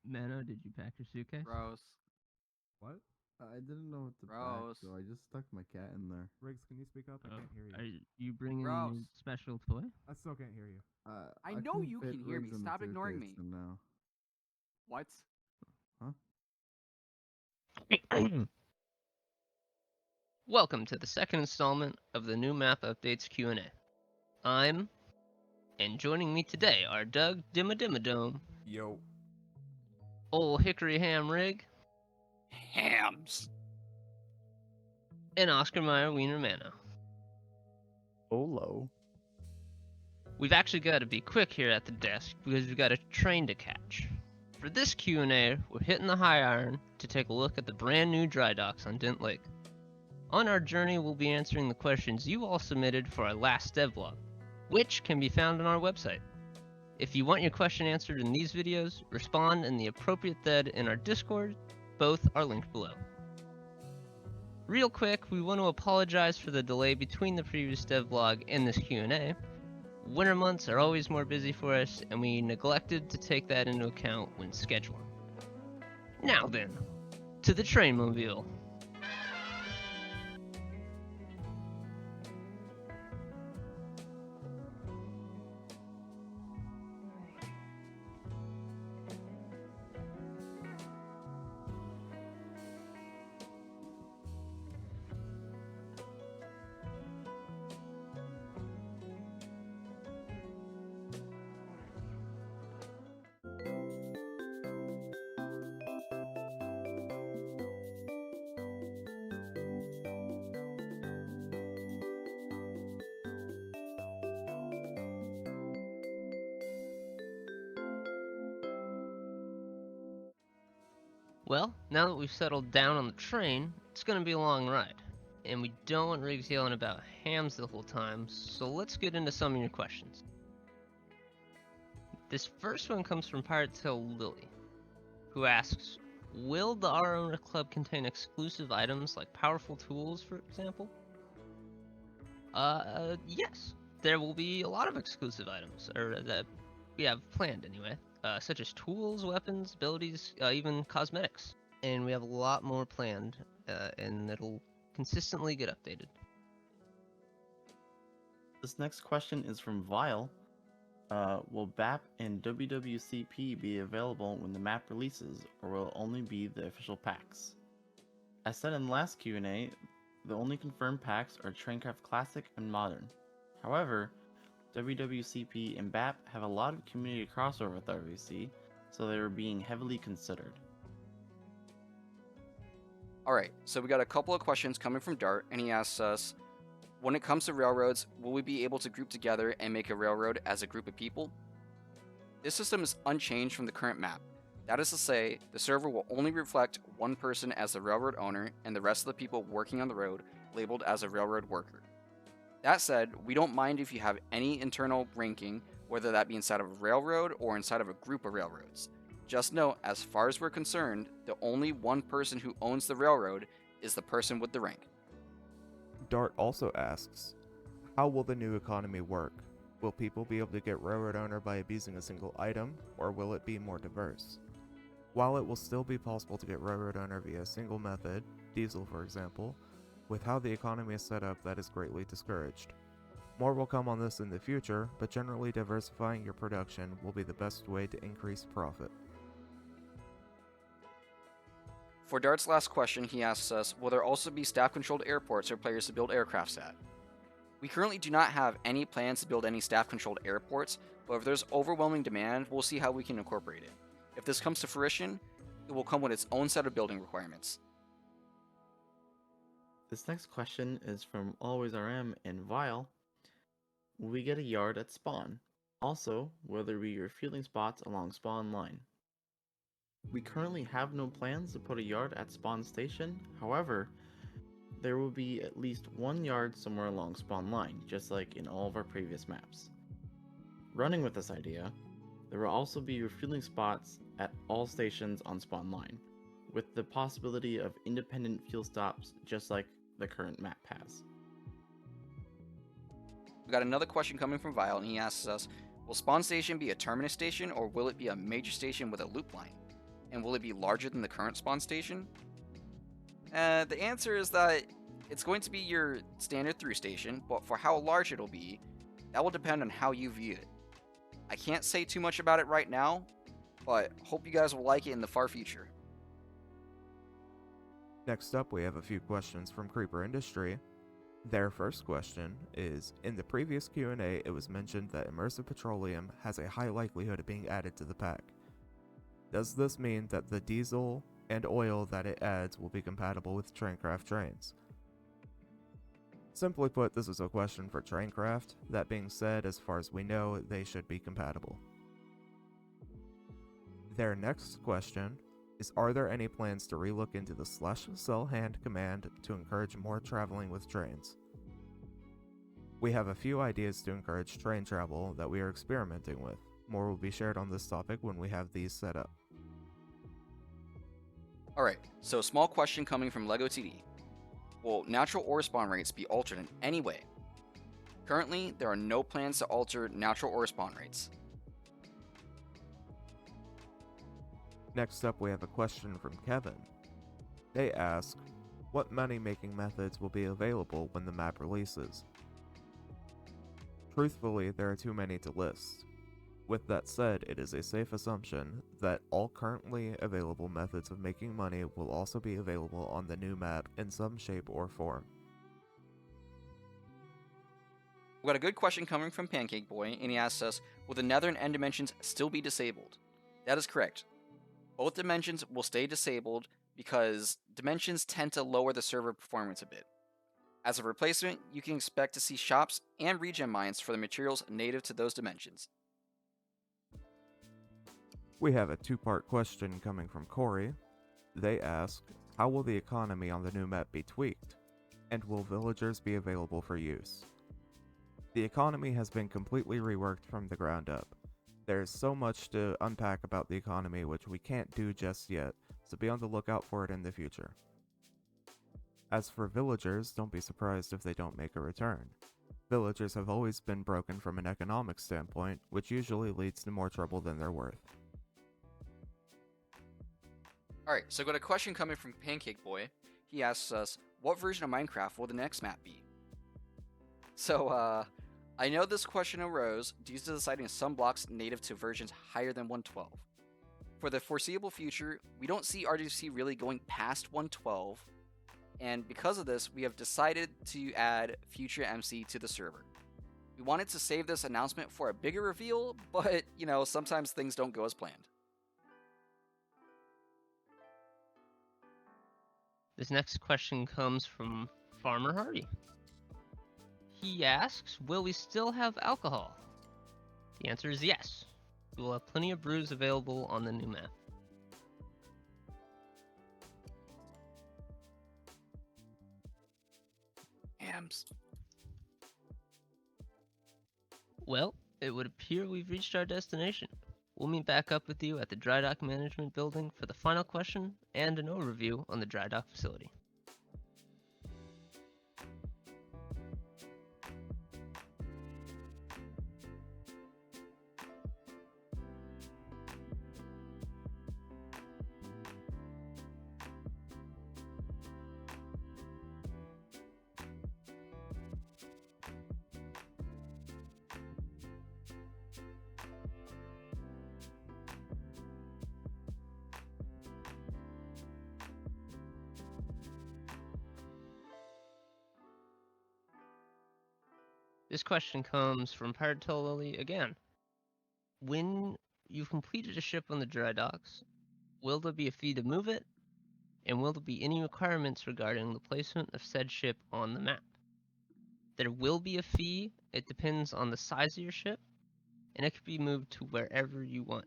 Mano, did you pack your suitcase? Gross. What? I didn't know what to Gross. pack, so I just stuck my cat in there. Riggs, can you speak up? I can't hear you. Are you bringing Gross. your special toy? I still can't hear you. I know couldn't you fit can hear me. Riggs in the Stop ignoring suitcase, me. And now, What? Welcome to the second installment of the new map updates Q&A. And joining me today are Doug Dimmadimmadome, Yo. Ol Hickory Ham Rig, Hams. and Oscar Mayer Wiener Mano. Olo. We've actually got to be quick here at the desk because we've got a train to catch. For this Q&A, we're hitting the high iron to take a look at the brand new dry docks on Dent Lake. On our journey, we'll be answering the questions you all submitted for our last devlog, which can be found on our website. If you want your question answered in these videos, respond in the appropriate thread in our Discord. Both are linked below. Real quick, we want to apologize for the delay between the previous devlog and this Q&A. Winter months are always more busy for us, and we neglected to take that into account when scheduling. Now then, to the Trainmobile. Well, now that we've settled down on the train, it's gonna be a long ride. And we don't want Riggs yelling about hams the whole time, so let's get into some of your questions. This first one comes from Pirate Tail Lily, who asks, will the Our Owner Club contain exclusive items like powerful tools, for example? Yes. There will be a lot of exclusive items, or that we have planned anyway, such as tools, weapons, abilities, even cosmetics. And we have a lot more planned, and it'll consistently get updated. This next question is from Vile. Will BAP and WWCP be available when the map releases, or will it only be the official packs? As said in the last Q&A, the only confirmed packs are Traincraft Classic and Modern. However, WWCP and BAP have a lot of community crossover with RVC, so they are being heavily considered. Alright, so we got a couple of questions coming from Dart, and he asks us, when it comes to railroads, will we be able to group together and make a railroad as a group of people? This system is unchanged from the current map. That is to say, the server will only reflect one person as the railroad owner and the rest of the people working on the road labeled as a railroad worker. That said, we don't mind if you have any internal ranking, whether that be inside of a railroad or inside of a group of railroads. Just note, as far as we're concerned, the only one person who owns the railroad is the person with the rank. Dart also asks, how will the new economy work? Will people be able to get Railroad Owner by abusing a single item, or will it be more diverse? While it will still be possible to get Railroad Owner via a single method, diesel for example, with how the economy is set up, that is greatly discouraged. More will come on this in the future, but generally diversifying your production will be the best way to increase profit. For Dart's last question, he asks us, will there also be staff-controlled airports for players to build aircrafts at? We currently do not have any plans to build any staff-controlled airports, but if there's overwhelming demand, we'll see how we can incorporate it. If this comes to fruition, it will come with its own set of building requirements. This next question is from AlwaysRM and Vile. Will we get a yard at spawn? Also, will there be refueling spots along spawn line? We currently have no plans to put a yard at spawn station, however, there will be at least one yard somewhere along spawn line, just like in all of our previous maps. Running with this idea, there will also be refueling spots at all stations on spawn line, with the possibility of independent fuel stops just like the current map has. We got another question coming from Vile, and he asks us, will Spawn Station be a terminus station, or will it be a major station with a loop line? And will it be larger than the current spawn station? The answer is that it's going to be your standard through station, but for how large it'll be, that will depend on how you view it. I can't say too much about it right now, but hope you guys will like it in the far future. Next up, we have a few questions from Creeper Industry. Their first question is, in the previous Q&A, it was mentioned that immersive petroleum has a high likelihood of being added to the pack. Does this mean that the diesel and oil that it adds will be compatible with Traincraft trains? Simply put, this is a question for Traincraft. That being said, as far as we know, they should be compatible. Their next question is, are there any plans to relook into the /sell hand command to encourage more traveling with trains? We have a few ideas to encourage train travel that we are experimenting with. More will be shared on this topic when we have these set up. Alright, so small question coming from LEGO TD. Will natural ore spawn rates be altered in any way? Currently, there are no plans to alter natural ore spawn rates. Next up, we have a question from Kevin. They ask, what money-making methods will be available when the map releases? Truthfully, there are too many to list. With that said, it is a safe assumption that all currently available methods of making money will also be available on the new map in some shape or form. We got a good question coming from Pancake Boy, and he asks us, will the nether and end dimensions still be disabled? That is correct. Both dimensions will stay disabled because dimensions tend to lower the server performance a bit. As a replacement, you can expect to see shops and regen mines for the materials native to those dimensions. We have a two-part question coming from Corey. They ask, how will the economy on the new map be tweaked? And will villagers be available for use? The economy has been completely reworked from the ground up. There is so much to unpack about the economy which we can't do just yet, so be on the lookout for it in the future. As for villagers, don't be surprised if they don't make a return. Villagers have always been broken from an economic standpoint, which usually leads to more trouble than they're worth. Alright, so I got a question coming from Pancake Boy. He asks us, what version of Minecraft will the next map be? So, I know this question arose due to deciding some blocks native to versions higher than 112. For the foreseeable future, we don't see RDC really going past 112, and because of this, we have decided to add future MC to the server. We wanted to save this announcement for a bigger reveal, but, sometimes things don't go as planned. This next question comes from Farmer Hardy. He asks, will we still have alcohol? The answer is yes. We will have plenty of brews available on the new map. Hams. Well, it would appear we've reached our destination. We'll meet back up with you at the Dry Dock Management Building for the final question and an overview on the dry dock facility. This question comes from Pirate Lily again. When you've completed a ship on the dry docks, will there be a fee to move it? And will there be any requirements regarding the placement of said ship on the map? There will be a fee. It depends on the size of your ship, and it can be moved to wherever you want.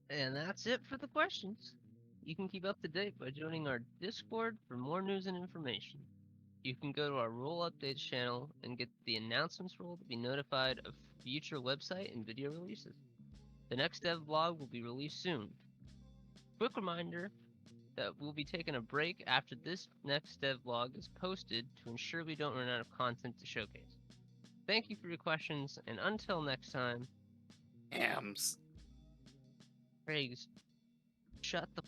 And that's it for the questions. You can keep up to date by joining our Discord for more news and information. You can go to our role updates channel and get the announcements role to be notified of future website and video releases. The next dev blog will be released soon. Quick reminder that we'll be taking a break after this next devlog is posted to ensure we don't run out of content to showcase. Thank you for your questions, and until next time, Hams. Craig, shut the